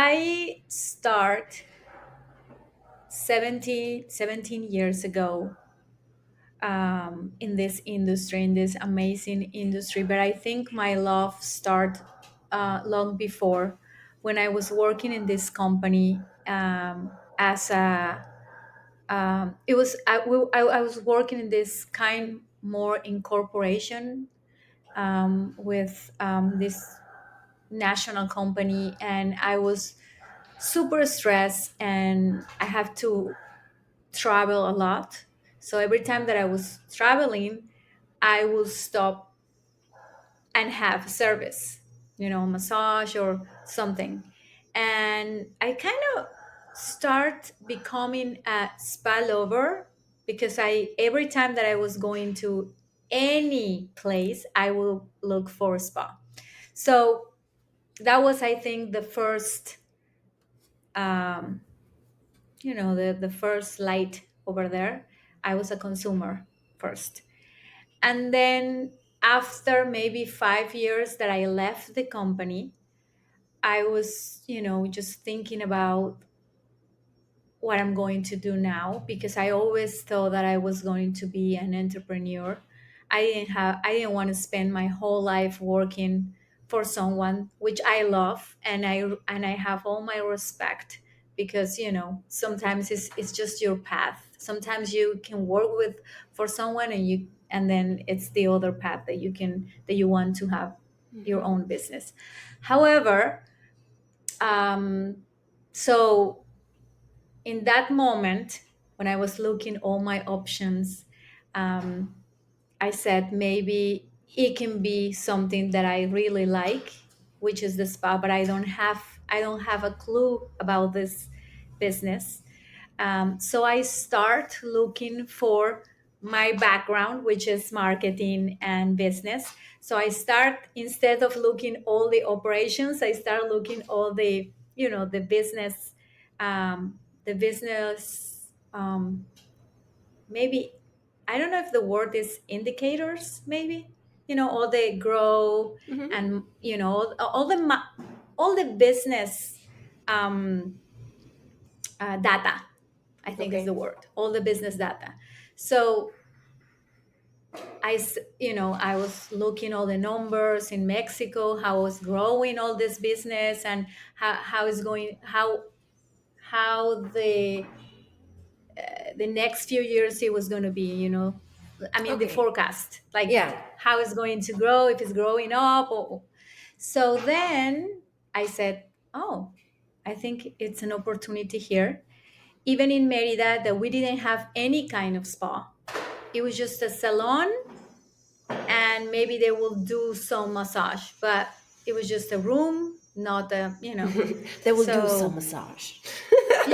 I start 17 years ago in this industry, in this amazing industry. But I think my love started long before, when I was working in this company as a. It was I was working in this kind more in corporation with this national company, and I was super stressed, and I have to travel a lot. So every time that I was traveling, I would stop and have service, massage or something. And I kind of start becoming a spa lover, because I every time that I was going to any place, I will look for a spa. So that was, I think, the first, um, the first light over there. I was a consumer first. And then after maybe 5 years that I left the company, I was, just thinking about what I'm going to do now, because I always thought that I was going to be an entrepreneur. I didn't want to spend my whole life working for someone, which I love, and I have all my respect, because sometimes it's just your path. Sometimes you can work with for someone, and then it's the other path that you want to have your own business. However, um so in that moment, when I was looking all my options, um, I said maybe it can be something that I really like, which is the spa, but I don't have a clue about this business. So I start looking for my background, which is marketing and business. So I start, instead of looking all the operations, I start looking all the business, the business. Maybe, I don't know if the word is indicators. Maybe, all the grow, Hmm. and all the business, um, data, I think is the Okay. word, all the business data. So I was looking all the numbers in Mexico, how it's growing all this business, and how it's going, how the next few years it was going to be, I mean, the Okay. forecast, like Yeah. how it's going to grow, if it's growing up, so then I said, oh, I think it's an opportunity here. Even in Merida, that we didn't have any kind of spa. It was just a salon, and maybe they will do some massage, but it was just a room, not They will do some so massage.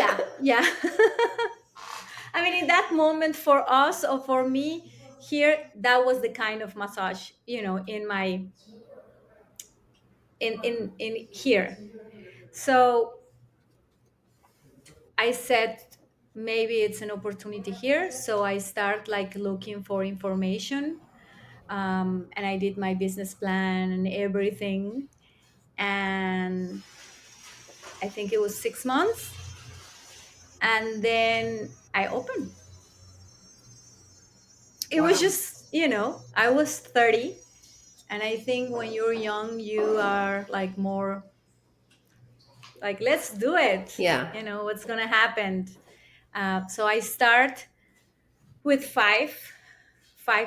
yeah, yeah. I mean, in that moment, for us, or for me here, that was the kind of massage, in my in here. So I said, maybe it's an opportunity here. So I start like looking for information, and I did my business plan and everything. And I think it was 6 months, and then I opened. It was Wow. just, I was 30, and I think when you're young, you are like more like, let's do it. Yeah. What's gonna happen. So I start with five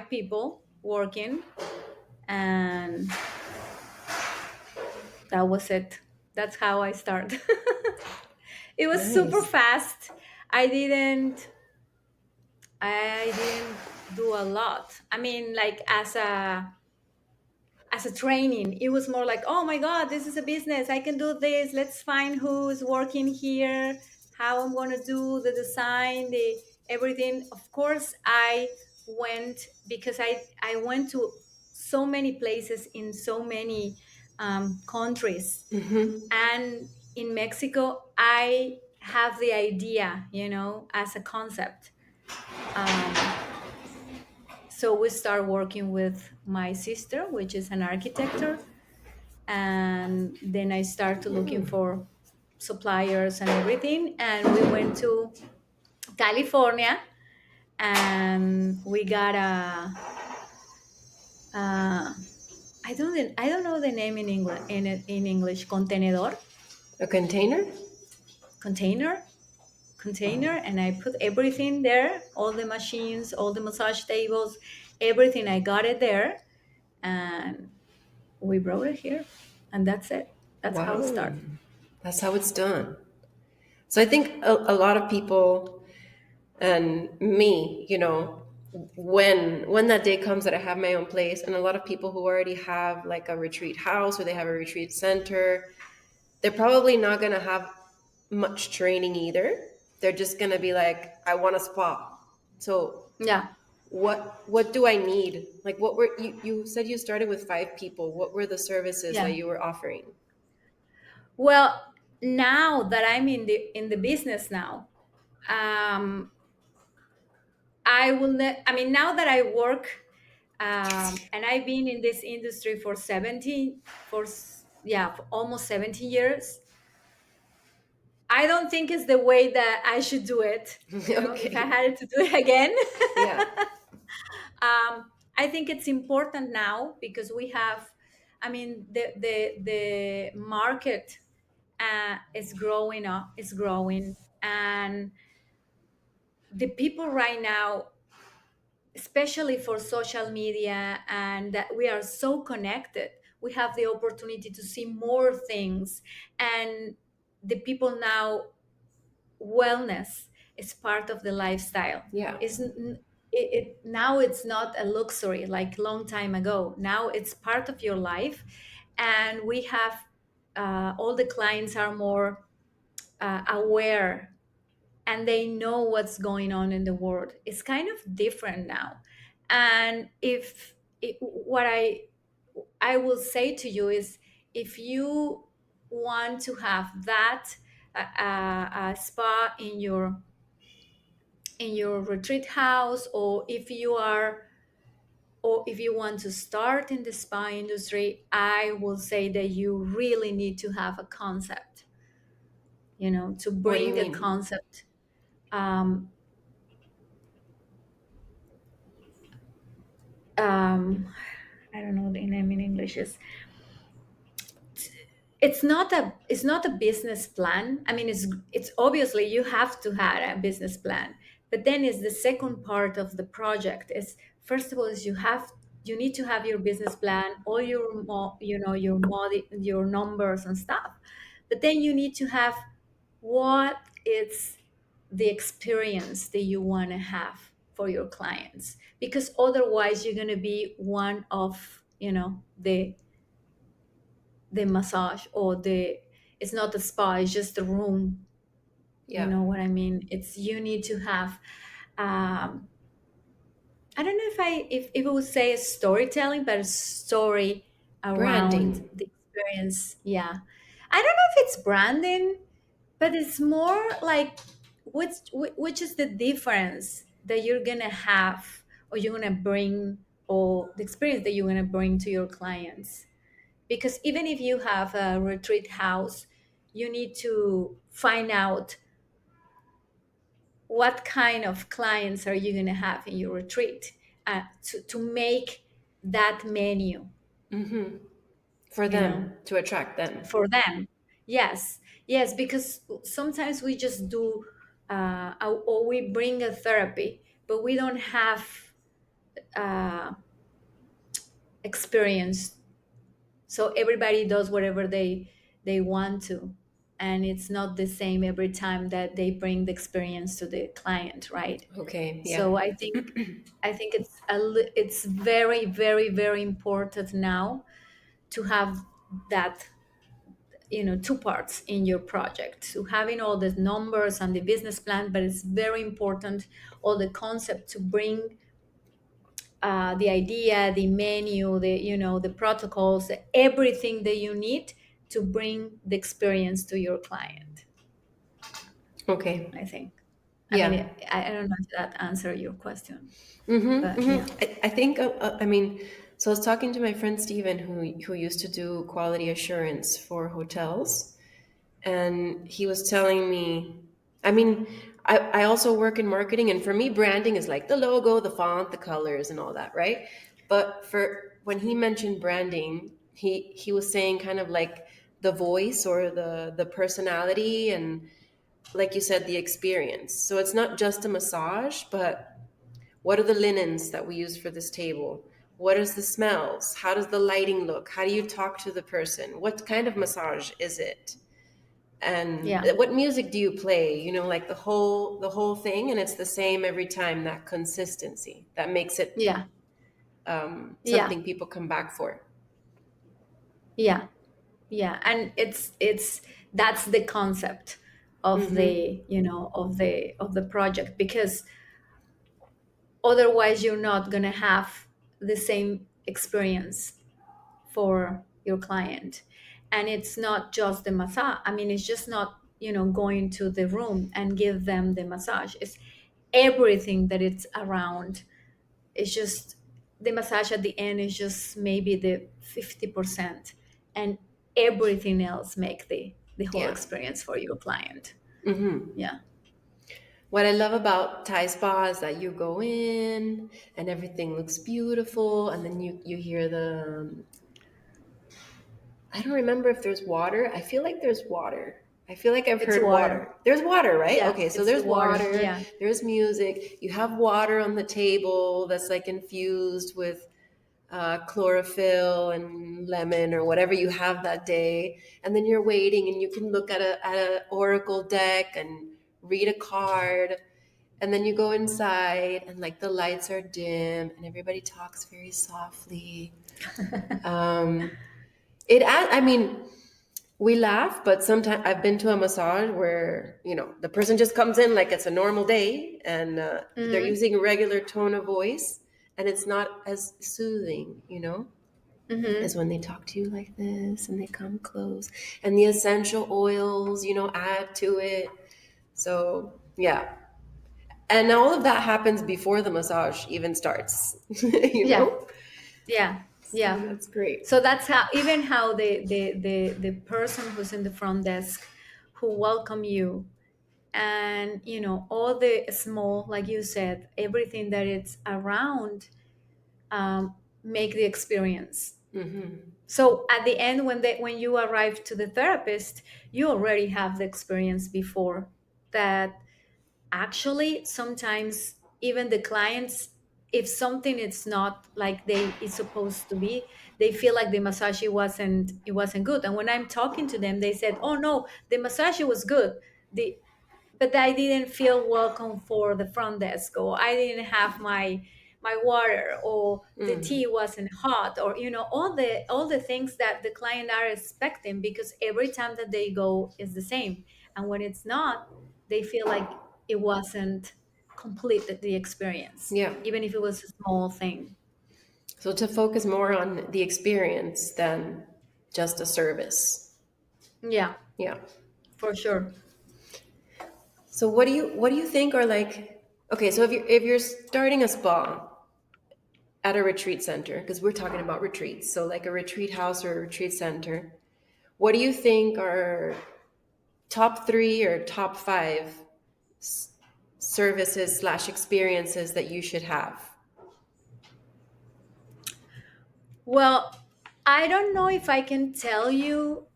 people working, and that was it. That's how I start. It was super Nice. fast. I didn't i didn't do a lot. I mean, like, as a training, it was more like, oh my god, this is a business, I can do this, let's find who's working here, how I'm going to do the design, the everything. Of course, I went, because I went to so many places in so many countries. Hmm. And in Mexico, I have the idea, as a concept. Um, so we start working with my sister, which is an architect, and then I start looking for suppliers and everything, and we went to California, and we got a I don't know the name in English, in English, contenedor, A container? container, container, and I put everything there, all the machines, all the massage tables, everything. I got it there, and we brought it here, and that's it. That's how it Wow. started. That's how it's done. So I think a lot of people and me, when that day comes that I have my own place, and a lot of people who already have like a retreat house or they have a retreat center, they're probably not going to have much training either. They're just going to be like, I want a spa. So Yeah, what do I need? Like, what were you said you started with 5 people. What were the services yeah. that you were offering? Well, now that I'm in the business now, um, I will. I mean, now that I work, and I've been in this industry for 17, yeah, for almost 17 years. I don't think it's the way that I should do it. You know, if I Okay. had to do it again, Yeah. I think it's important now because we have. I mean, the market is growing up, is growing, and the people right now, especially for social media, and that we are so connected, we have the opportunity to see more things, and the people now, wellness is part of the lifestyle. Yeah. Now it's not a luxury like long time ago. Now it's part of your life, and we have all the clients are more aware, and they know what's going on in the world. It's kind of different now. And if what I will say to you is, if you want to have that spa in your retreat house, or if you want to start in the spa industry, I will say that you really need to have a concept, to What do you bring a mean? concept. um, um, I don't know the name in English. Is It's not a business plan. I mean, it's obviously you have to have a business plan, but then is the second part of the project. Is first of all is you need to have your business plan, all your your numbers and stuff, but then you need to have what is the experience that you want to have for your clients, because otherwise you're going to be one of the massage, or the it's not a spa, it's just a room. You Yeah. know what I mean? It's you need to have I don't know if it would say a storytelling, but a story around Branding. the experience. Yeah, I don't know if it's branding, but it's more like which is the difference that you're gonna have, or you're gonna bring, or the experience that you're gonna bring to your clients. Because even if you have a retreat house, you need to find out what kind of clients are you going to have in your retreat, to make that menu, For you know, them, to attract them. for them. Yes, yes, because sometimes we just do, or we bring a therapy, but we don't have uh, experience. So everybody does whatever they want to, and it's not the same every time that they bring the experience to the client, right? Okay, yeah. So I think it's very, very, very important now to have that, two parts in your project, so having all the numbers and the business plan, but it's very important all the concept to bring the idea, the menu, the protocols, everything that you need to bring the experience to your client. Okay. I think. I mean, Yeah. I don't know if that answer your question, Mm-hmm, but yeah. mm-hmm. I think, I mean, so I was talking to my friend Steven, who used to do quality assurance for hotels. And he was telling me, I mean, I also work in marketing, and for me branding is like the logo, the font, the colors, and all that, right? But for when he mentioned branding, he was saying kind of like the voice or the personality, and like you said, the experience. So it's not just a massage, but what are the linens that we use for this table? What is the smells? How does the lighting look? How do you talk to the person? What kind of massage is it? And Yeah. what music do you play? You know, like the whole thing, and it's the same every time. That consistency that makes it Yeah. Yeah. something people come back for. Yeah. Yeah. And it's that's the concept of Mm-hmm. the, of the project, because otherwise you're not going to have the same experience for your client. And it's not just the massage. I mean, it's just not, going to the room and give them the massage. It's everything that it's around. It's just the massage at the end is just maybe the 50%, and everything else make the whole Yeah. experience for your client. Mm-hmm. Yeah. What I love about Thai spa is that you go in and everything looks beautiful, and then you hear the I don't remember if there's water. I feel like there's water. I feel like I've It's heard water. water. There's water, right? Yeah, Okay, so it's the there's water. water, Yeah. there's music. You have water on the table that's like infused with chlorophyll and lemon or whatever you have that day. And then you're waiting and you can look at a oracle deck and read a card. And then you go inside and like the lights are dim and everybody talks very softly. Um, I mean, we laugh, but sometimes I've been to a massage where, the person just comes in like it's a normal day, and they're Hmm. using a regular tone of voice, and it's not as soothing, as Hmm. when they talk to you like this and they come close and the essential oils, add to it. So, yeah. And all of that happens before the massage even starts, you Yeah. know? Yeah. So Yeah. that's great. So that's how, even how the person who's in the front desk, who welcome you, and all the small, like you said, everything that it's around, make the experience. Hmm. So at the end, when you arrive to the therapist, you already have the experience before that. Actually, sometimes even the clients, if something is not like they is supposed to be, they feel like the massage it wasn't good. And when I'm talking to them, they said, oh no, the massage was good, the but I didn't feel welcome for the front desk, or I didn't have my water, or the tea Hmm. wasn't hot, or all the things that the client are expecting, because every time that they go is the same. And when it's not, they feel like it wasn't complete, the experience, Yeah. even if it was a small thing. So to focus more on the experience than just a service. Yeah, Yeah. for sure. So what do you think are like, okay, so if you're starting a spa at a retreat center, because we're talking about retreats, so like a retreat house or a retreat center, what do you think are top 3 or top 5 services slash experiences that you should have? Well, I don't know if I can tell you,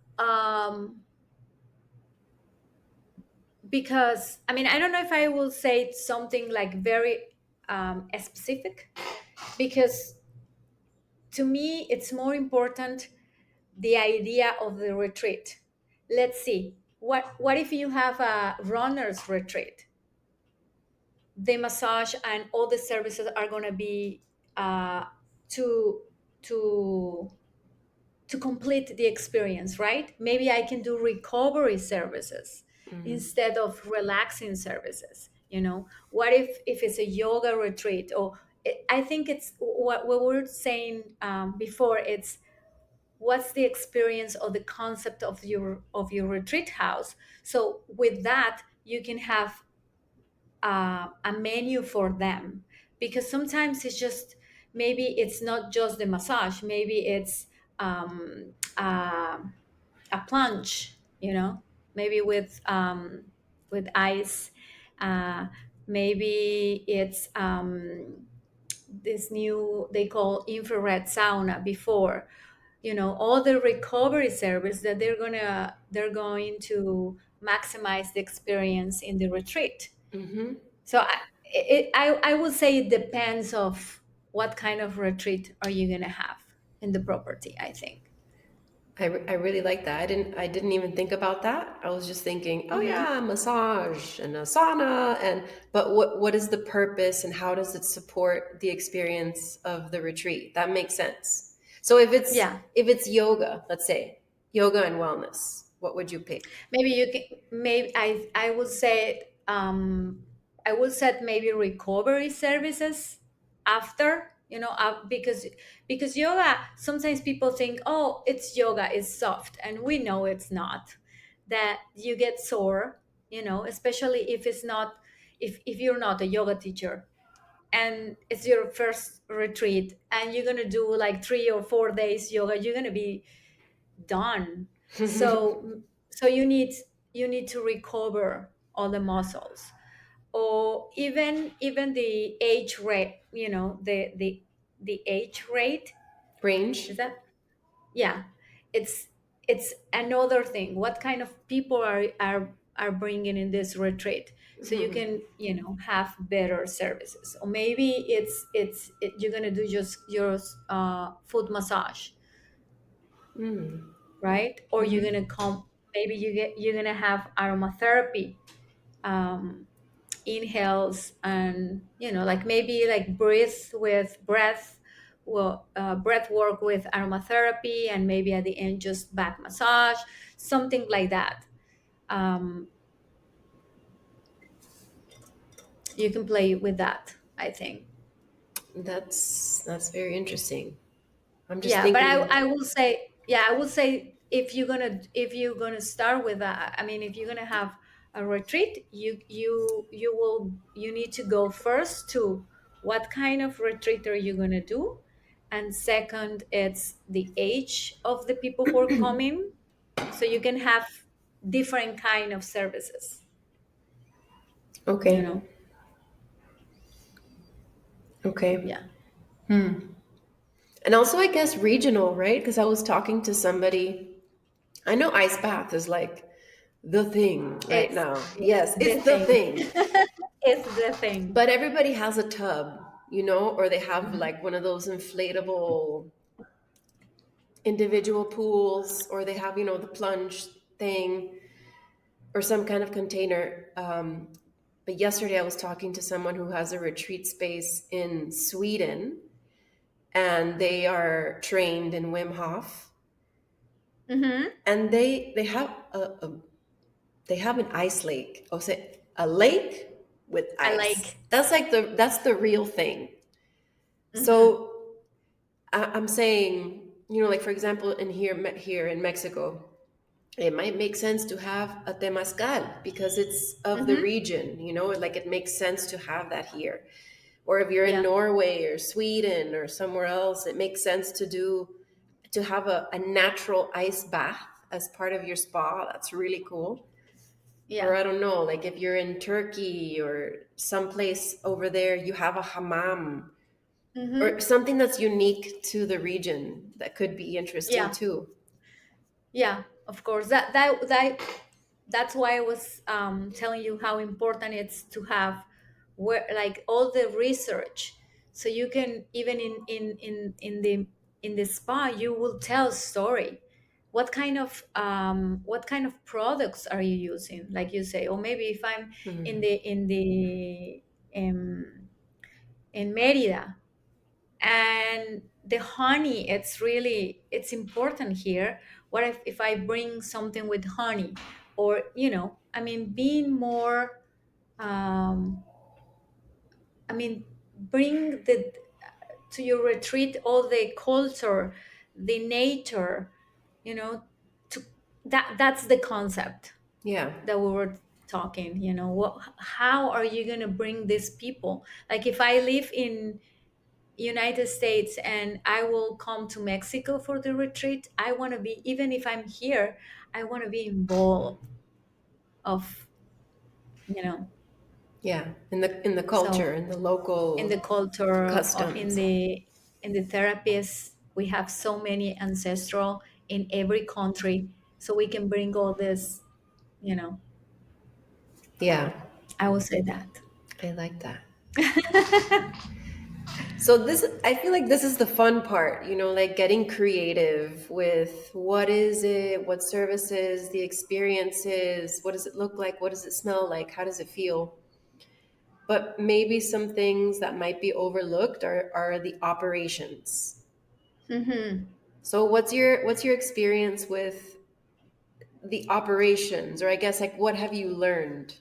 because I mean, I don't know if I will say something like very specific, because to me it's more important the idea of the retreat. Let's see, what if you have a runner's retreat? The massage and all the services are going to be to to to complete the experience, right? Maybe I can do recovery services Mm-hmm. instead of relaxing services. What if it's a yoga retreat? Or I think it's what we were saying before. It's what's the experience or the concept of your retreat house. So with that, you can have a menu for them, because sometimes it's just, maybe it's not just the massage, maybe it's um, uh, a plunge. maybe with ice. Uh, Maybe it's this new they call infrared sauna before, all the recovery service that they're going to maximize the experience in the retreat. Hmm. So I would say it depends of what kind of retreat are you going to have in the property, I think. I really like that. I didn't even think about that. I was just thinking, oh Hmm. yeah, massage and a sauna, and but what is the purpose and how does it support the experience of the retreat? That makes sense. So Yeah, if it's yoga, let's say yoga and wellness, what would you pick? maybe you can, maybe I would say, I would set maybe recovery services after, because yoga, sometimes people think, oh, it's yoga, it's soft, and we know it's not. That you get sore, especially if it's not, if you're not a yoga teacher and it's your first retreat and you're going to do like 3 or 4 days yoga, you're going to be done. So you need to recover all the muscles, or even the age rate, the age rate. Range. Is that, yeah, it's it's another thing, what kind of people are bringing in this retreat, so you Hmm. can, have better services. Or maybe you're gonna do just your foot massage, Mm. right? Or you're Hmm. gonna come, maybe you're gonna have aromatherapy, um, inhales, and like maybe like breath work with aromatherapy, and maybe at the end just back massage, something like that. um, you can play with that, I think. That's very interesting. I'm just Yeah, but I, thinking. I will say, yeah, I will say, if you're gonna start with that, I mean, if you're gonna have a retreat, you need to go first to what kind of retreat are you gonna do, and second, it's the age of the people who are coming, so you can have different kind of services, you Okay. know. Okay. Yeah. And also, I guess regional, right? Because I was talking to somebody. I know ice bath is like the thing right It's now. it's Yes, the it's the thing. thing. It's the thing. But everybody has a tub, or they have Mhm. like one of those inflatable individual pools, or they have, the plunge thing, or some kind of container. But yesterday I was talking to someone who has a retreat space in Sweden, and they are trained in Wim Hof, Mm-hmm. and they have they have an ice lake. Oh, say a lake with I ice. like. That's the real thing. Mm-hmm. So I'm saying, like for example, here in Mexico, it might make sense to have a temazcal because it's of the Mm-hmm. region. Like it makes sense to have that here. Or if you're in Yeah. Norway or Sweden or somewhere else, it makes sense to have a natural ice bath as part of your spa. That's really cool. Or Yeah. I don't know, like if you're in Turkey or someplace over there, you have a hammam or Mm-hmm. something that's unique to the region that could be interesting Yeah. too. Yeah. Of course. That's why I was telling you how important it's to have where like all the research, so you can even in the spa you will tell a story. What kind of products are you using? Like you say, or maybe if I'm in Mhm. the um, in Merida, and the honey, it's important here. What if I bring something with honey, or I mean, being more, um I mean, bring the to your retreat all the culture, the nature, you know to that's the concept Yeah. that we were talking. How are you going to bring these people? Like if I live in United States and I will come to Mexico for the retreat, I want to be, even if I'm here, I want to be involved. of, you know. Yeah, in the culture, So in the in the local culture or customs. in the therapies, we have so many ancestral in every country, so we can bring all this, you know. Yeah, I will say that. I like that. So this, I feel like this is the fun part, you know, like getting creative with what is it, what services, the experiences, what does it look like, what does it smell like, how does it feel? But maybe some things that might be overlooked are the operations. Hmm. So what's your experience with the operations, or I guess like what have you learned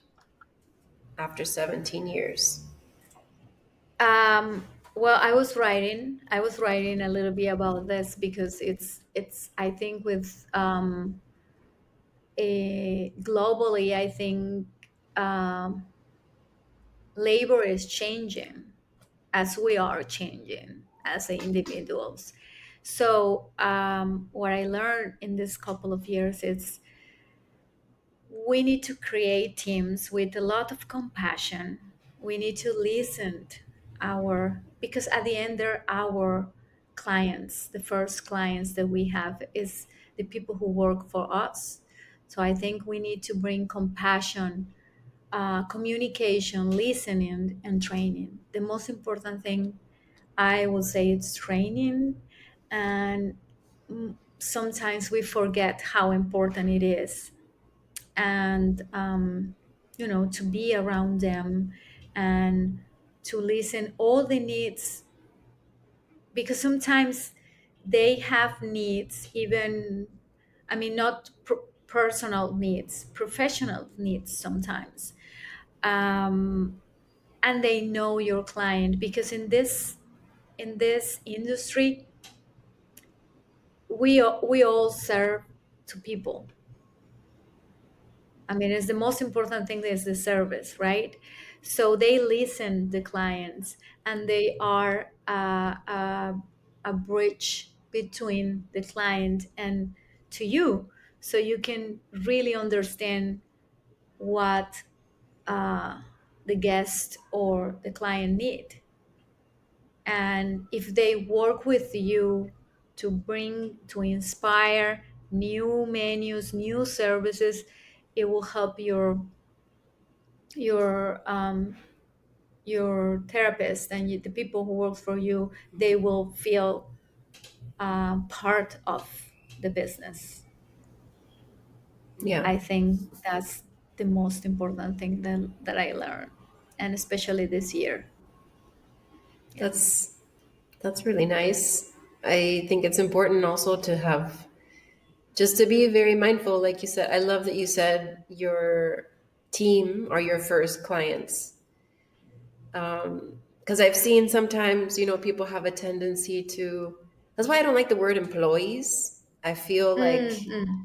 after 17 years? Well, I was writing a little bit about this because it's I think with globally, I think um, labor is changing as we are changing as individuals. So what I learned in this couple of years is we need to create teams with a lot of compassion. We need to listen to our, because at the end they're our clients. The first clients that we have is the people who work for us. So I think we need to bring compassion, communication, listening, and training. The most important thing I would say it's training, and sometimes we forget how important it is, and to be around them and to listen all the needs, because sometimes they have needs, even, I mean, not personal needs, professional needs sometimes. And they know your client, because in this industry we all serve to people. I mean, it's the most important thing is the service, right? So they listen the clients, and they are a bridge between the client and to you, so you can really understand what uh, the guest or the client need. And if they work with you to inspire new menus, new services, it will help your your therapist and the people who work for you. They will feel part of the business. Yeah, I think that's the most important thing that I learned, and especially this year. Yeah. that's that's really nice. I think it's important also to have, just to be very mindful, like you said. I love that you said your team are your first clients. Because I've seen sometimes, you know, people have a tendency to, that's why I don't like the word employees. I feel like Mm-hmm.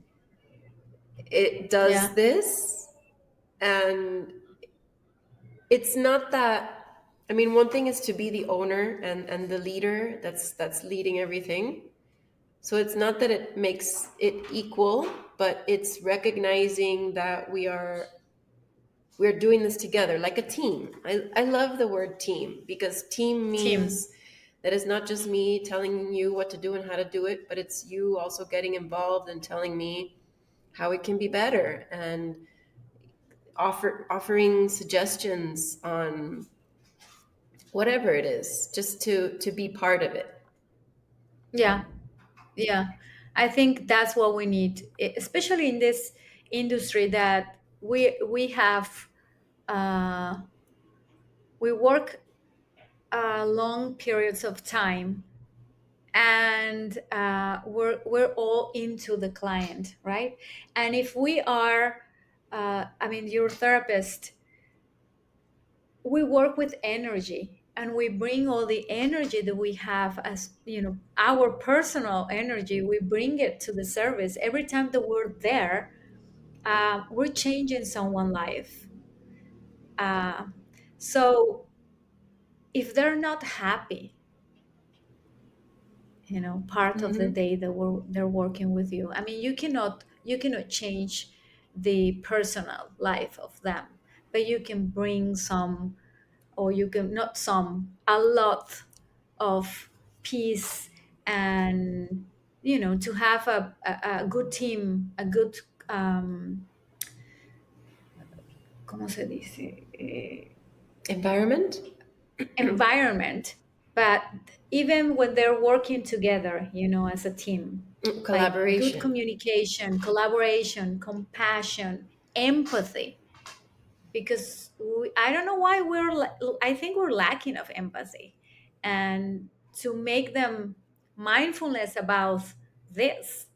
it does Yeah. this, and it's not that, I mean, one thing is to be the owner and the leader that's leading everything. So it's not that it makes it equal, but it's recognizing that we're doing this together like a team. I love the word team, because team Team. means that it's not just me telling you what to do and how to do it, but it's you also getting involved and telling me how it can be better, and offering suggestions on whatever it is, just to be part of it. Yeah. Yeah, I think that's what we need, especially in this industry that we have. Uh, we work long periods of time, and we're all into the client, right? And if we are, I mean, your therapist, we work with energy, and we bring all the energy that we have, as our personal energy, we bring it to the service every time that we're there. We're changing someone's life. uh, so if they're not happy, part of the Hmm. day that they're working with you, I mean, you cannot change the personal life of them, but you can bring some, or you can not some, a lot of peace, and to have a good team, a good, um ¿cómo se dice? Environment. Environment. But even when they're working together, as a team, like good Collaboration. communication, collaboration, compassion, empathy, because I don't know why I think we're lacking of empathy, and to make them mindfulness about this,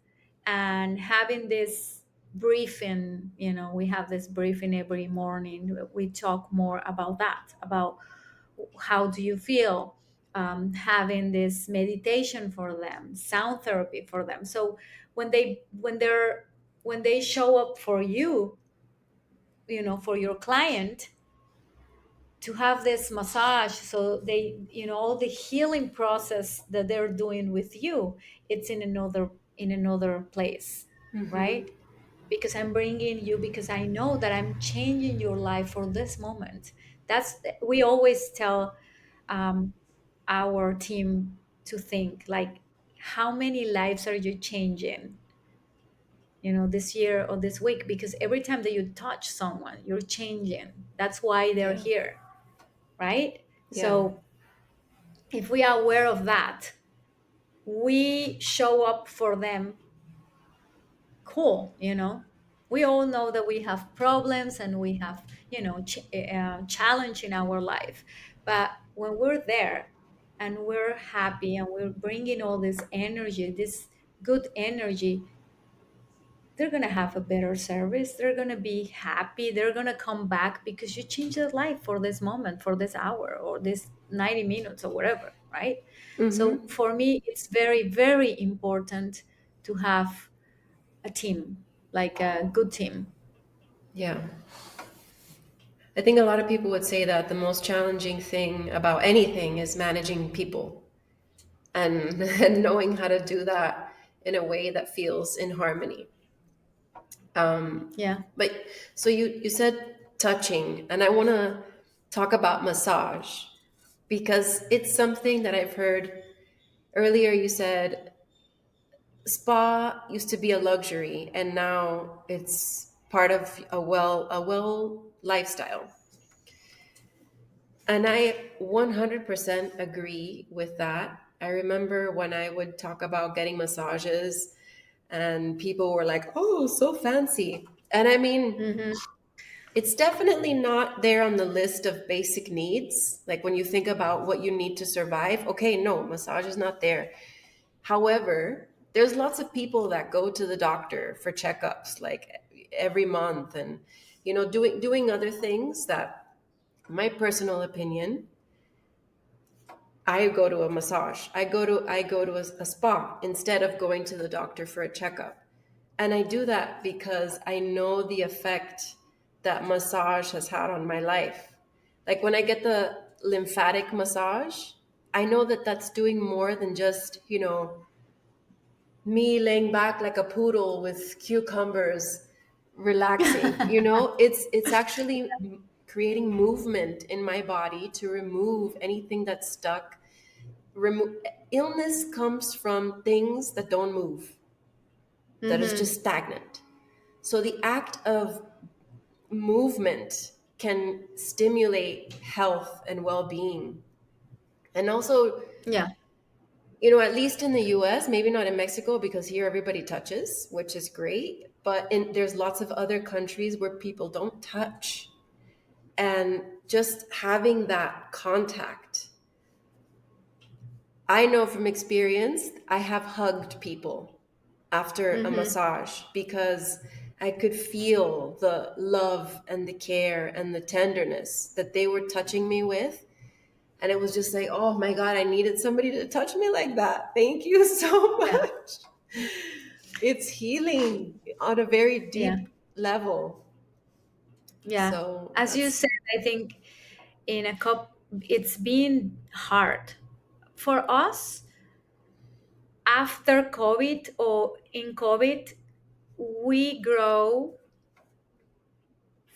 and having this briefing. We have this briefing every morning. We talk more about that, about how do you feel, having this meditation for them, sound therapy for them. So when they show up for you, for your client, to have this massage, so they, all the healing process that they're doing with you, it's in another place, right? Because I'm bringing you, because I know that I'm changing your life for this moment. That's We always tell, um, our team to think like, how many lives are you changing, this year or this week? Because every time that you touch someone, you're changing. That's why they're Yeah. here, right? Yeah. So if we are aware of that, we show up for them. Cool. We all know that we have problems, and we have, challenge in our life. But when we're there, and we're happy, and we're bringing all this energy, this good energy, they're going to have a better service. They're going to be happy. They're going to come back, because you changed their life for this moment, for this hour, or this 90 minutes, or whatever, right? So Mm-hmm. for me, it's very, very important to have a team, like a good team. Yeah. I think a lot of people would say that the most challenging thing about anything is managing people and, and knowing how to do that in a way that feels in harmony. Yeah. But so you said touching, and I want to talk about massage because it's something that I've heard earlier. You said spa used to be a luxury, and now it's part of a well lifestyle. And I 100% agree with that. I remember when I would talk about getting massages and people were like, "Oh, so fancy." And I mean, Mm-hmm. it's definitely not there on the list of basic needs. Like when you think about what you need to survive, okay, no, massage is not there. However, there's lots of people that go to the doctor for checkups like every month and doing other things that my personal opinion, I go to a massage. I go to a spa instead of going to the doctor for a checkup. And I do that because I know the effect that massage has had on my life. Like when I get the lymphatic massage, I know that that's doing more than just, me laying back like a poodle with cucumbers relaxing. It's actually creating movement in my body to remove anything that's stuck. Illness comes from things that don't move, that is just Mm-hmm. stagnant. So the act of movement can stimulate health and well-being. And also, Yeah. at least in the US, maybe not in Mexico because here everybody touches, which is great, but there's lots of other countries where people don't touch. And just having that contact, I know from experience, I have hugged people after a Mm-hmm. massage because I could feel the love and the care and the tenderness that they were touching me with. And it was just like, oh my God, I needed somebody to touch me like that. Thank you so Yeah. much. It's healing on a very Yeah. deep level. Yeah. So As you that's, said, I think in a cup, it's been hard for us after COVID, or in COVID. We grow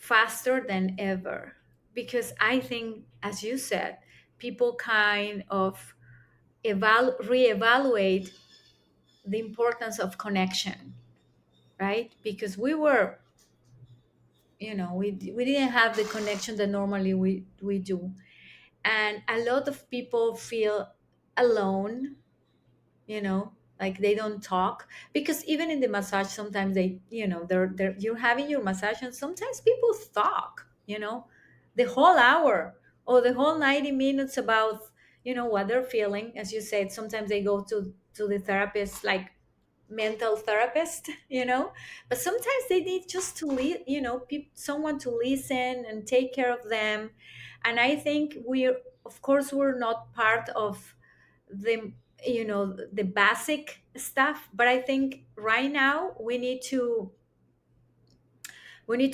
faster than ever, because I think, as you said, people kind of reevaluate the importance of connection, right? Because we were, we didn't have the connection that normally we do, and a lot of people feel alone, like they don't talk, because even in the massage sometimes they, they're you're having your massage and sometimes people talk, the whole hour or the whole 90 minutes about, what they're feeling. As you said, sometimes they go to the therapist, like mental therapist, but sometimes they need just to someone to listen and take care of them. And I think we're, of course, we're not part of the, the basic stuff, but I think right now we need to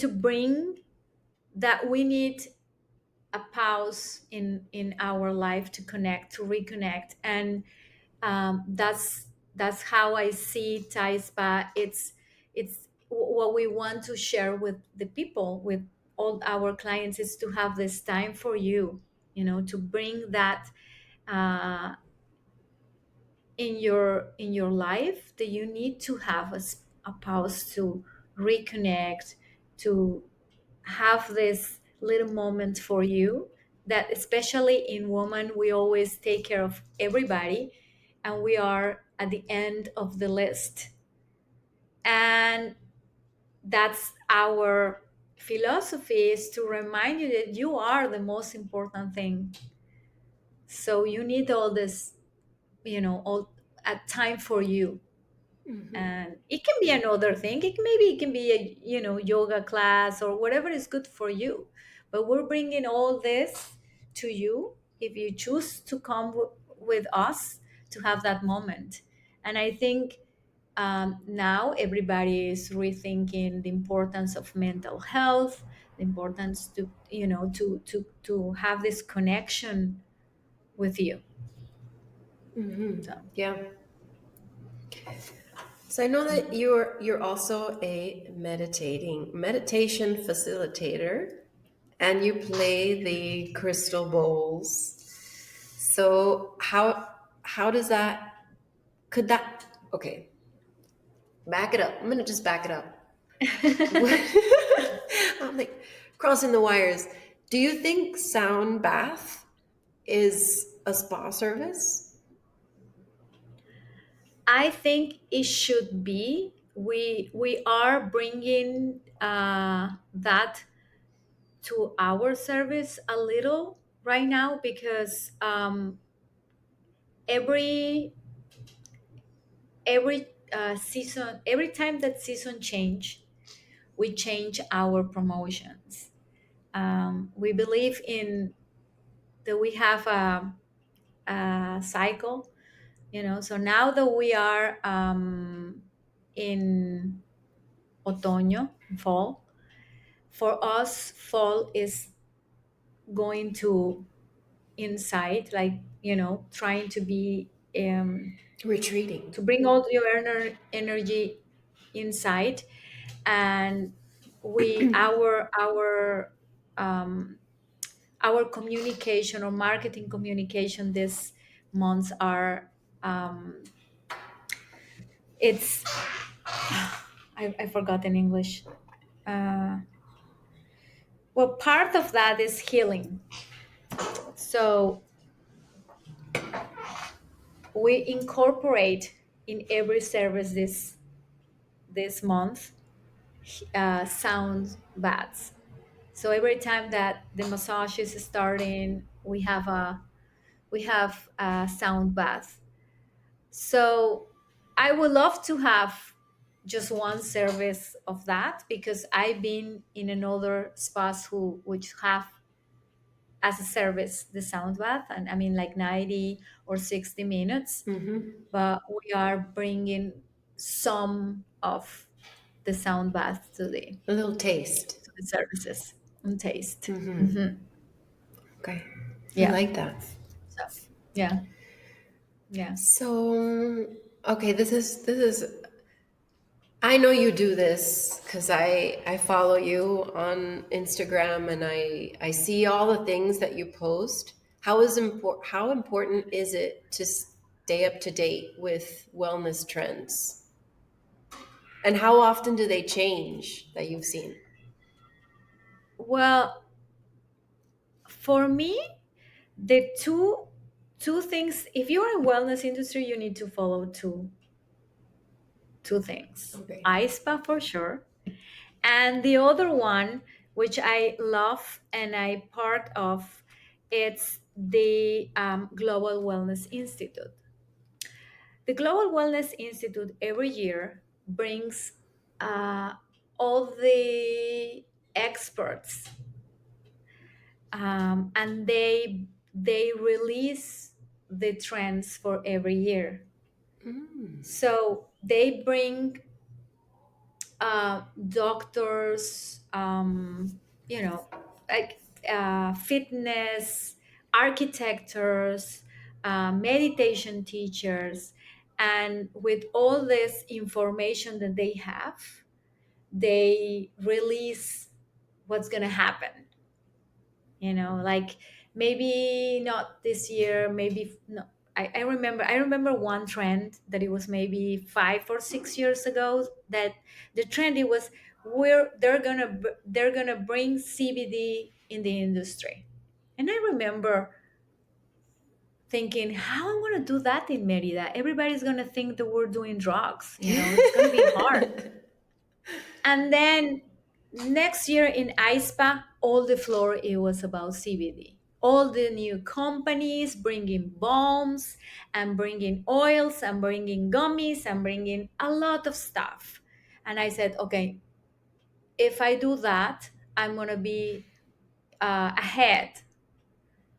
bring that. We need a pause in our life to connect, to reconnect. And that's how I see Thai spa. It's what we want to share with the people, with all our clients, is to have this time for you, to bring that uh, in your life, that you need to have a pause to reconnect, to have this little moment for you. That especially in women, we always take care of everybody, and we are at the end of the list. And that's our philosophy, is to remind you that you are the most important thing. So you need all this, all a time for you. And it can be another thing, it can be a, yoga class or whatever is good for you. But we're bringing all this to you if you choose to come with us to have that moment. And I think now everybody is rethinking the importance of mental health, the importance to, to have this connection with you. So Yeah. So I know that you're also a meditation facilitator, and you play the crystal bowls. So how does that could that okay, back it up. I'm gonna just back it up. I'm like crossing the wires. Do you think sound bath is a spa service? I think it should be. We are bringing that to our service a little right now, because every season, every time that season change, we change our promotions. We believe in that we have a cycle, So now that we are in otoño, fall. For us, fall is going to inside, like, trying to be, Retreating. to bring all your energy inside. And we um, our communication or marketing communication this months are, it's I forgot in English. Well, part of that is healing. So we incorporate in every service this month sound baths. So every time that the massage is starting, we have a sound bath. So I would love to have just one service of that, because I've been in another spas which have as a service the sound bath, and I mean like 90 or 60 minutes. But we are bringing some of the sound bath A little taste. to the services and taste. Hmm. Okay. I Yeah. like that. So yeah, yeah. So okay, this is I know you do this because I follow you on Instagram and I see all the things that you post. How important is it to stay up to date with wellness trends? And how often do they change that you've seen? Well, for me, the two things, if you're in wellness industry, you need to follow two things. Okay. ISPA for sure. And the other one, which I love and I part of, it's the Global Wellness Institute. The Global Wellness Institute every year brings uh, all the experts, and they release the trends for every year. Mm. So they bring doctors, like fitness, architects, meditation teachers, and with all this information that they have, they release what's going to happen. Like maybe not this year, maybe no. I remember one trend that it was maybe 5 or 6 years ago, that the trend it was where they're gonna bring CBD in the industry. And I remember thinking, how I'm gonna do that in Merida? Everybody's gonna think that we're doing drugs, it's gonna be hard. And then next year in ISPA, all the floor it was about CBD. All the new companies bringing bombs and bringing oils and bringing gummies and bringing a lot of stuff. And I said, okay, if I do that, I'm gonna be ahead.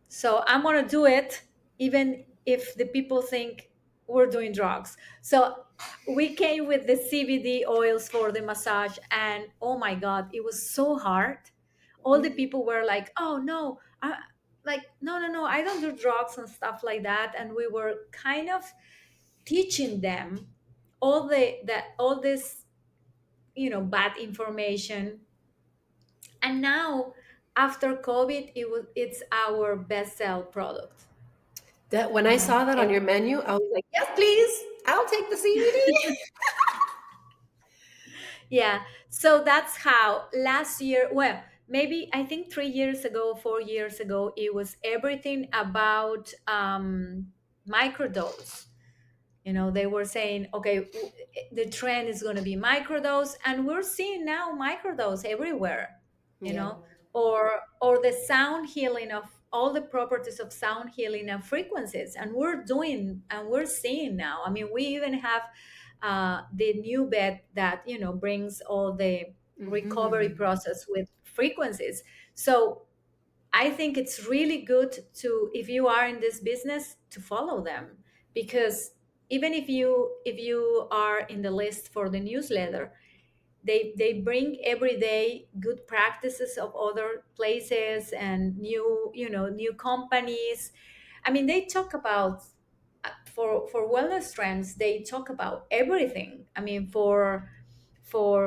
So I'm gonna do it even if the people think we're doing drugs. So we came with the CBD oils for the massage, and oh my God, it was so hard. All the people were like, "Oh no, like no, no, no, I don't do drugs and stuff like that." And we were kind of teaching them all this bad information. And now after COVID, it's our best sell product. That when you I know saw that on Ev- your menu, I was like, yes, please. I'll take the CBD. yeah, so that's how last year, well, maybe I think 3 years ago, 4 years ago, it was everything about microdose. They were saying, okay, the trend is going to be microdose, and we're seeing now microdose everywhere. you Yeah. know or the sound healing, of all the properties of sound healing and frequencies, and we're seeing now. I mean, we even have the new bed that brings all the recovery Hmm. process with frequencies. So I think it's really good to, if you are in this business, to follow them, because even if you are in the list for the newsletter, they bring every day good practices of other places and new companies. I mean, they talk about, for wellness trends, they talk about everything. I mean, for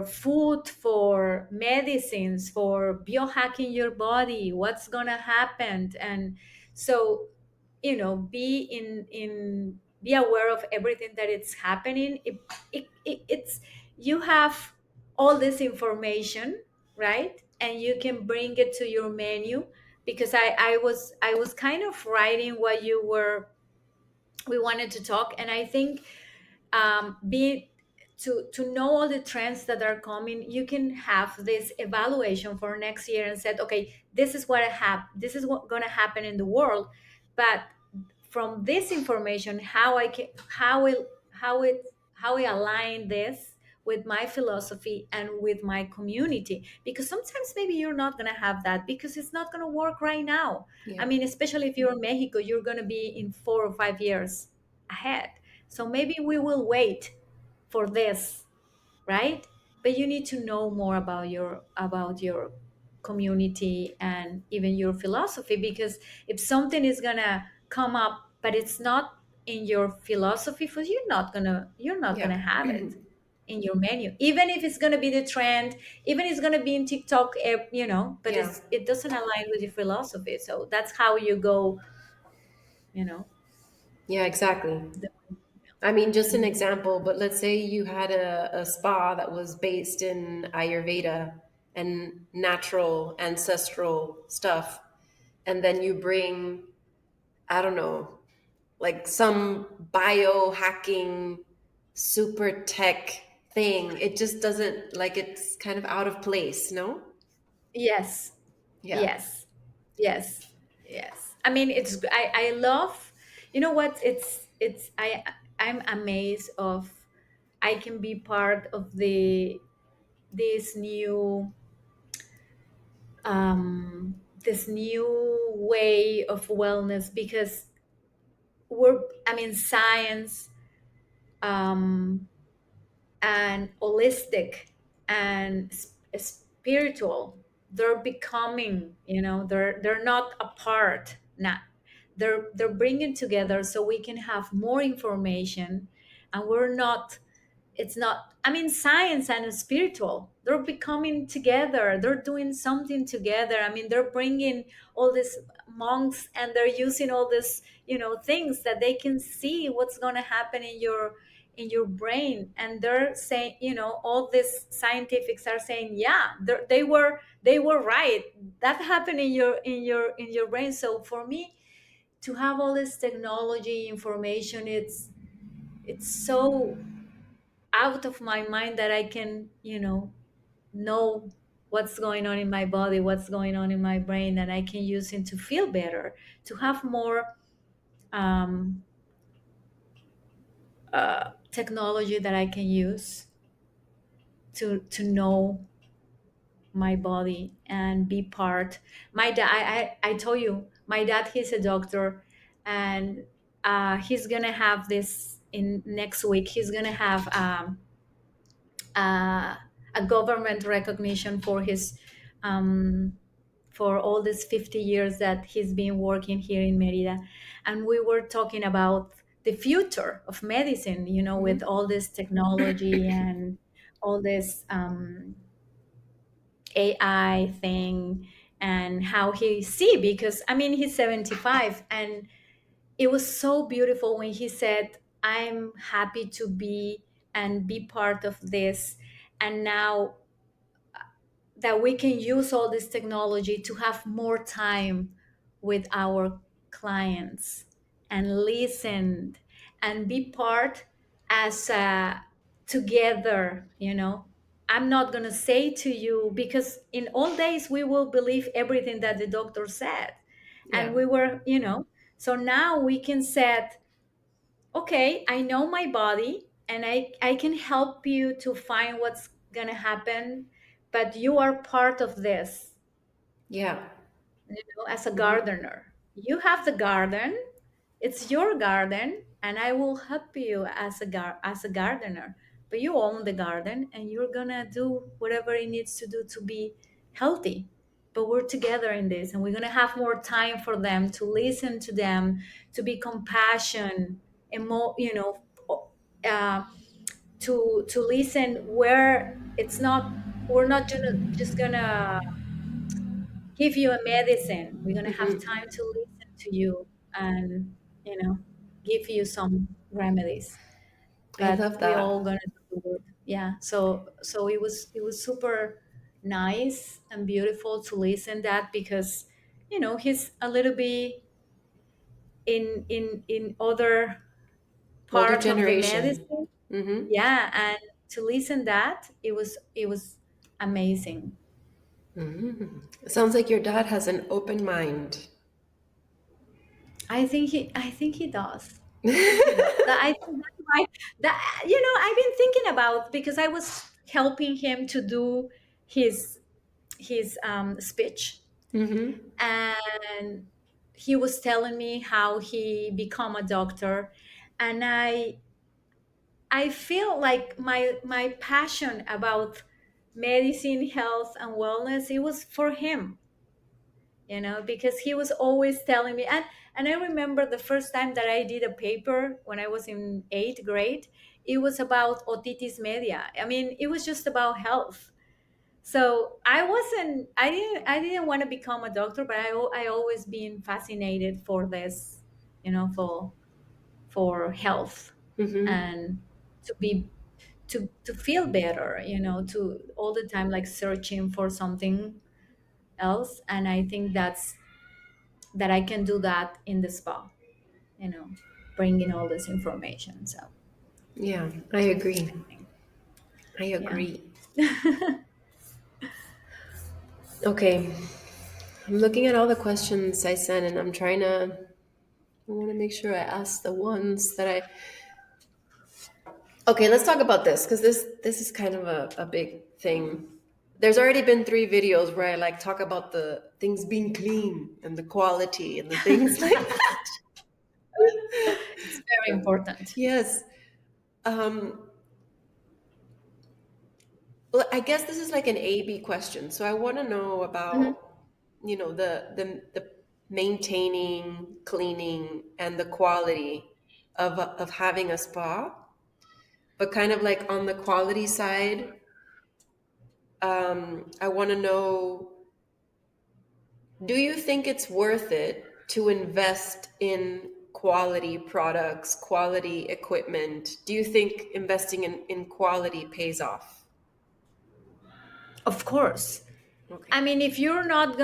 food, for medicines, for biohacking your body, what's gonna happen. And so, be aware of everything that it's happening. It's You have all this information, right? And you can bring it to your menu, because I was kind of writing what you were we wanted to talk. And I think, be to know all the trends that are coming, you can have this evaluation for next year and said, okay, this is what's going to happen in the world. But from this information, how I align this with my philosophy and with my community, because sometimes maybe you're not going to have that, because it's not going to work right now. I Yeah. mean, especially if you're in Mexico, you're going to be in 4 or 5 years ahead. So maybe we will wait for this, right? But you need to know more about your community and even your philosophy, because if something is gonna come up but it's not in your philosophy, for you're not gonna Yeah. have it. in your menu, even if it's going to be the trend, even if it's going to be in TikTok, but Yeah. it doesn't align with your philosophy. So that's how you go, you know. Yeah, exactly. The, I mean, just an Mhm. example, but let's say you had a spa that was based in Ayurveda and natural ancestral stuff, and then you bring, I don't know, like some biohacking super tech thing. It just doesn't, like, it's kind of out of place, no? Yes, Yeah. yes, yes, yes. I mean, I love, you know what? I'm amazed of I can be part of this new this new way of wellness, because I mean, science, um, and holistic and spiritual, they're becoming, they're not apart now. They're bringing together so we can have more information, and we're not it's not, I mean, science and spiritual, they're becoming together, they're doing something together. I mean, they're bringing all these monks, and they're using all this, things that they can see what's going to happen in your brain. And they're saying, all these scientifics are saying, yeah, they were right, that happened in your brain. So for me to have all this technology information, it's so out of my mind that I can, know what's going on in my body, what's going on in my brain, and I can use it to feel better, to have more um, technology that I can use to know my body and be part. My dad, I told you, my dad, he's a doctor, and he's gonna have this in next week. He's gonna have uh, a government recognition for his for all these 50 years that he's been working here in Merida. And we were talking about the future of medicine, with Hmm. all this technology and all this AI thing, and how he see, because I mean, he's 75, and it was so beautiful when he said, I'm happy to be part of this. And now that we can use all this technology to have more time with our clients and listen and be part as together. I'm not going to say to you, because in old days we will believe everything that the doctor said, and Yeah. we were, so now we can set, okay, I know my body, and I can help you to find what's going to happen, but you are part of this, Yeah. as a Hmm. gardener. You have the garden, it's your garden, and I will help you as a gardener. But you own the garden, and you're going to do whatever it needs to do to be healthy. But we're together in this, and we're going to have more time for them, to listen to them, to be compassion, and more, uh, to listen where it's not, we're not just gonna give you a medicine. We're gonna have Hmm. time to listen to you, and give you some remedies. I But love we all that. gonna do the work. Yeah. So it was super nice and beautiful to listen that, because he's a little bit in other Older part of the generation. medicine. Hmm. Yeah, and to listen that, it was amazing. It sounds like your dad has an open mind. I think he does. I think he does. I think that's why, that I've been thinking about, because I was helping him to do his speech, Hmm. and he was telling me how he become a doctor, and I feel like my passion about medicine, health, and wellness, it was for him, because he was always telling me. And I remember the first time that I did a paper when I was in eighth grade. it was about otitis media. I mean, it was just about health. So I didn't want to become a doctor, but I always been fascinated for this, for health, Mm-hmm. and to be to feel better, to all the time like searching for something else. And I think that I can do that in the spa, you know bringing all this information. So Yeah, I I agree. think, I yeah. agree. Okay, I'm looking at all the questions I sent and I'm trying to, I want to make sure I ask the ones that I. Okay, let's talk about this because this is kind of a big thing. There's already been 3 videos where I like talk about the things being clean and the quality and the things like that. It's very important. Yes. Um, well, I guess this is like an A/B question. So I want to know Mhm. about, the maintaining, cleaning, and the quality of having a spa. But kind of like on the quality side, I want to know, do you think it's worth it to invest in quality products, quality equipment? Do you think investing in quality pays off? Of course. I Okay. mean, if you're not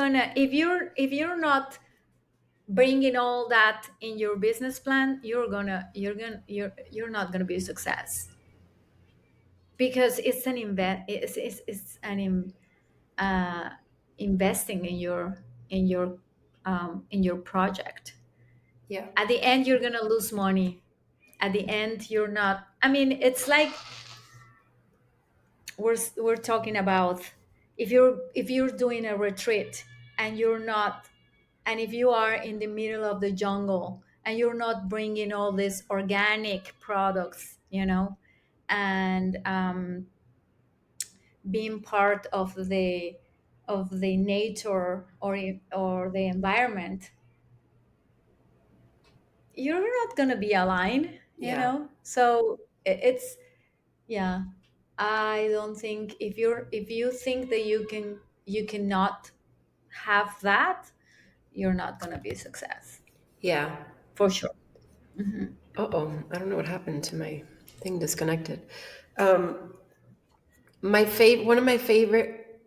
bringing all that in your business plan, you're not gonna be a success, because it's an investing in your project. Yeah. At the end, you're gonna lose money. At the end, you're not. I mean, it's like we're talking about, if you're doing a retreat, and you're not, and if you are in the middle of the jungle and you're not bringing all these organic products, and being part of the nature, or the environment, you're not gonna be aligned. Yeah. So it's, yeah. I don't think, if you think that you cannot have that, you're not gonna be a success, Yeah. for sure. Uh-oh. I don't know what happened to my thing disconnected. Um, one of my favorite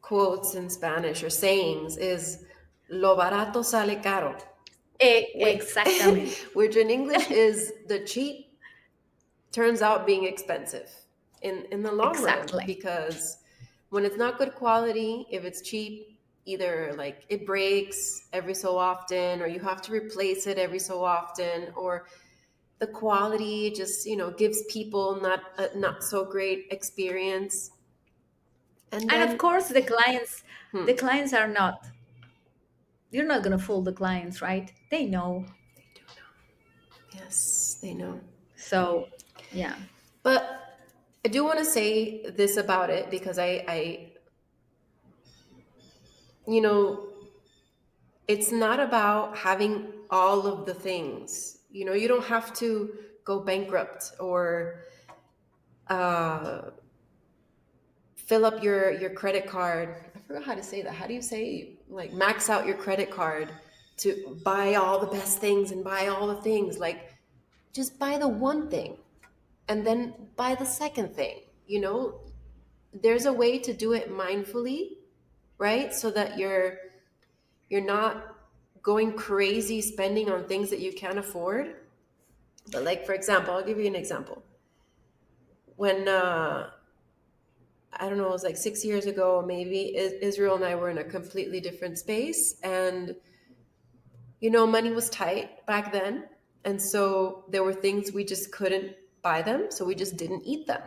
quotes in Spanish or sayings is "Lo barato sale caro," Exactamente. which in English is the cheap turns out being expensive in the long run, Exactly. because when it's not good quality, if it's cheap, either like it breaks every so often or you have to replace it every so often, or the quality just gives people not so great experience. And And of then course, the hmm, clients are not. You're not gonna fool the clients, right? They know. they do know. Yes, they know. So, yeah. But I do want to say this about it because you know it's not about having all of the things. You don't have to go bankrupt or uh, fill up your credit card. I forgot how to say that. How do you say, like, max out your credit card to buy all the best things and buy all the things? Like, just buy the one thing and then buy the second thing. There's a way to do it mindfully, right? So that you're not going crazy spending on things that you can't afford. But like, for example, I'll give you an example. When I don't know, it was like 6 years ago, maybe Israel and I were in a completely different space, and money was tight back then, and so there were things we just couldn't buy them, so we just didn't eat them.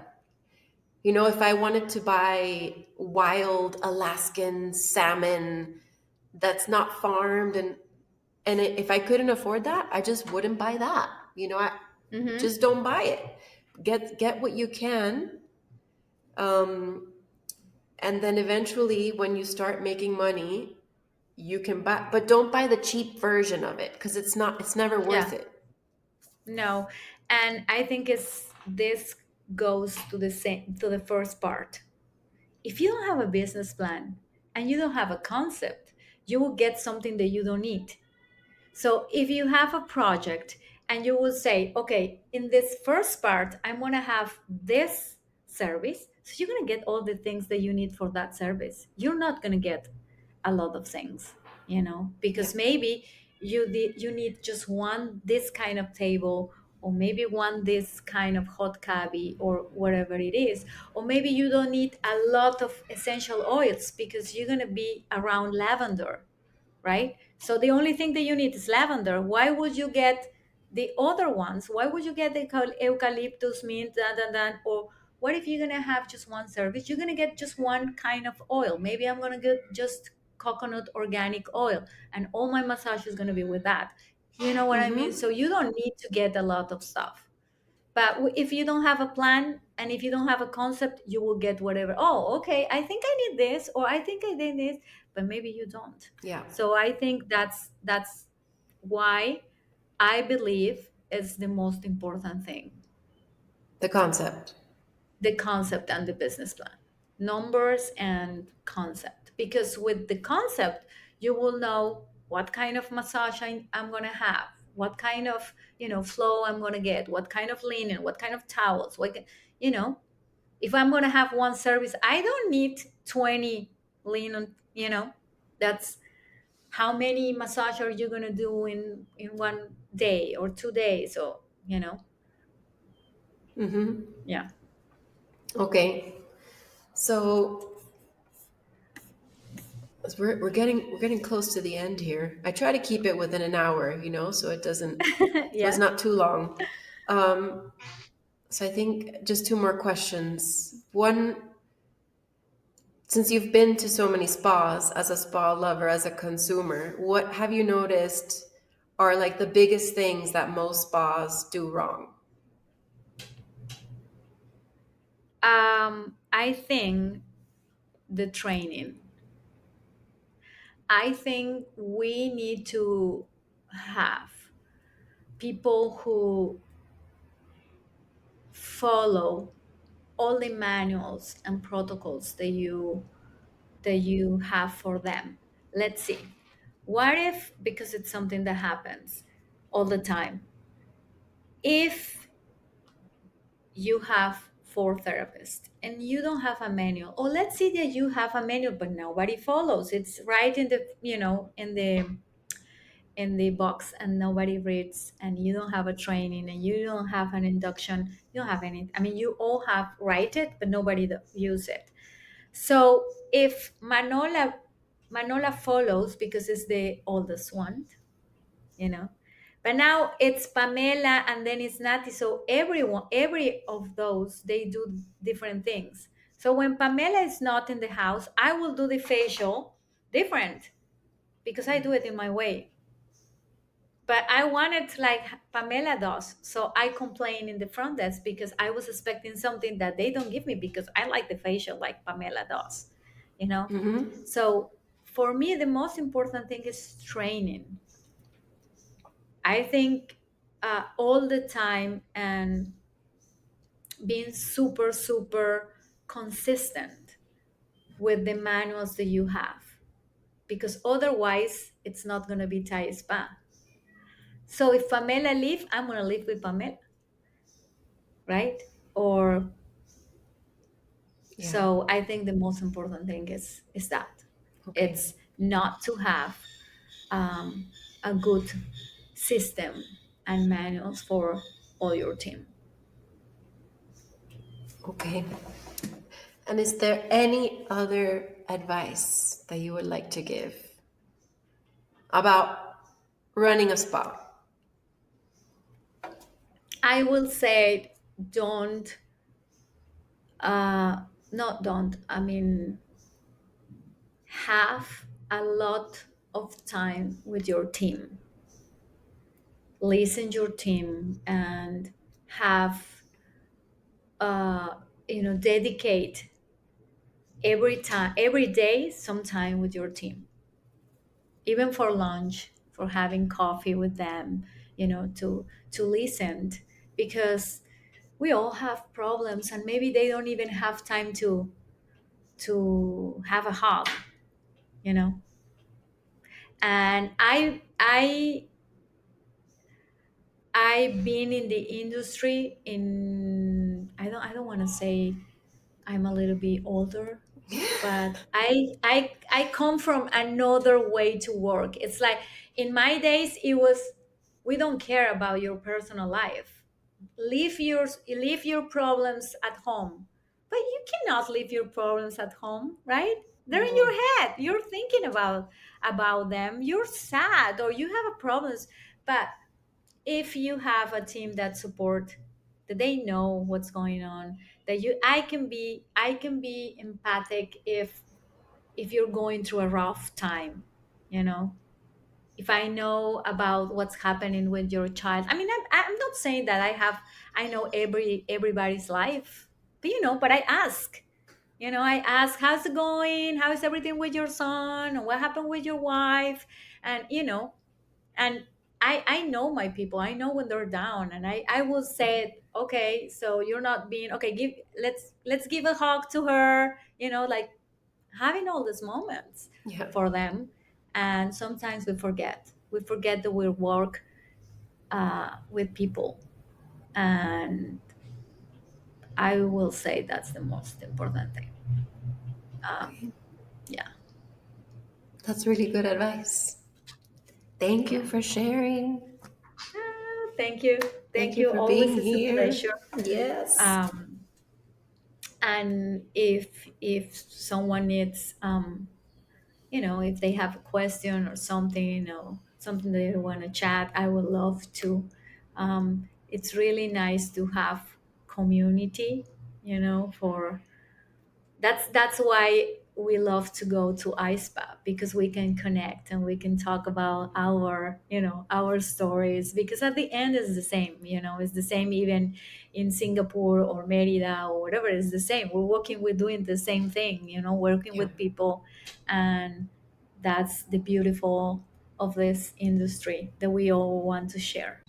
If I wanted to buy wild Alaskan salmon that's not farmed, if I couldn't afford that, I just wouldn't buy that. I Mm-hmm. just don't buy it. Get what you can, um, and then eventually, when you start making money, you can buy. But don't buy the cheap version of it because it's never worth Yeah. it. No, and I think it's this goes to the same to the first part. If you don't have a business plan and you don't have a concept, you will get something that you don't need. So if you have a project and you will say, okay, in this first part, I'm going to have this service. So you're going to get all the things that you need for that service. You're not going to get a lot of things, Yeah. because maybe you need just one this kind of table, or maybe one this kind of hot cubby, or whatever it is. Or maybe you don't need a lot of essential oils because you're going to be around lavender, right? So the only thing that you need is lavender. Why would you get the other ones? Why would you get the eucalyptus, mint, or what if you're gonna have just one service? You're gonna get just one kind of oil. Maybe I'm gonna get just coconut organic oil, and all my massage is gonna be with that. You know what I mean? So Mm-hmm. you don't need to get a lot of stuff. But if you don't have a plan and if you don't have a concept, you will get whatever. Oh, okay, I think I need this, or I think I need this, but maybe you don't. Yeah. So I think that's why I believe is the most important thing, The concept. the concept and the business plan, numbers and concept. Because with the concept, you will know what kind of massage I'm going to have, what kind of flow I'm going to get, what kind of linen, what kind of towels, you know if I'm going to have one service, I don't need 20 linen. That's how many massage are you going to do in one day or 2 days, or Mm-hmm. yeah. Okay. So we're getting close to the end here. I try to keep it within an hour, so it doesn't so it's Yeah. not too long. Um, so I think just two more questions. One, since you've been to so many spas as a spa lover, as a consumer, what have you noticed are like the biggest things that most spas do wrong? I think the training. I think we need to have people who follow all the manuals and protocols that you have for them. Let's see. What if, because it's something that happens all the time, if you have four therapists and you don't have a manual, or let's say that you have a manual but nobody follows, it's right in the in the box and nobody reads, and you don't have a training and you don't have an induction, you don't have any, I mean, you all have write it but nobody use it. So if Manola follows because it's the oldest one, you know but now it's Pamela and then it's Nati. So every of those, they do different things. So when Pamela is not in the house, I will do the facial different because I do it in my way. But I want it like Pamela does. So I complain in the front desk because I was expecting something that they don't give me because I like the facial like Pamela does, you know? Mm-hmm. So for me, the most important thing is training. I think all the time, and being super, super consistent with the manuals that you have, because otherwise it's not going to be Thai spa. So if Pamela leave, I'm going to live with Pamela, right? Or Yeah. so I think the most important thing is that Okay. it's not to have um, a good system and manuals for all your team. Okay. And is there any other advice that you would like to give about running a spa? I will say don't, not don't, I mean, have a lot of time with your team. Listen your team and have, dedicate every time, every day, some time with your team, even for lunch, for having coffee with them, to listen, because we all have problems, and maybe they don't even have time to have a hug, you know. And I've been in the industry in, I don't want to say I'm a little bit older, but I come from another way to work. It's like in my days it was, we don't care about your personal life. Leave your problems at home. But you cannot leave your problems at home, right? They're in Mhm. your head. You're thinking about them. You're sad or you have a problems. But if you have a team that support, that they know what's going on, that you I can be empathic if you're going through a rough time, you know. If I know about what's happening with your child, I mean, I'm not saying that I know everybody's life, but but I ask, how's it going, how is everything with your son, what happened with your wife, and and I know my people. I know when they're down, and I will say, okay, so you're not being okay. Let's give a hug to her. Like having all these moments Yeah. for them, and sometimes we forget that we work with people, and I will say that's the most important thing. Um, yeah, That's really good advice. Thank you yeah. for sharing. Thank you, Thank thank you you. for being Always is a here. pleasure. Yes. Um, and if someone needs if they have a question or something, something they want to chat, I would love to. It's really nice to have community, for that's why we love to go to ISPA, because we can connect and we can talk about our stories, because at the end it's the same, it's the same even in Singapore or Merida or whatever. It's the same. We're doing the same thing, working Yeah. with people. And that's the beautiful of this industry that we all want to share.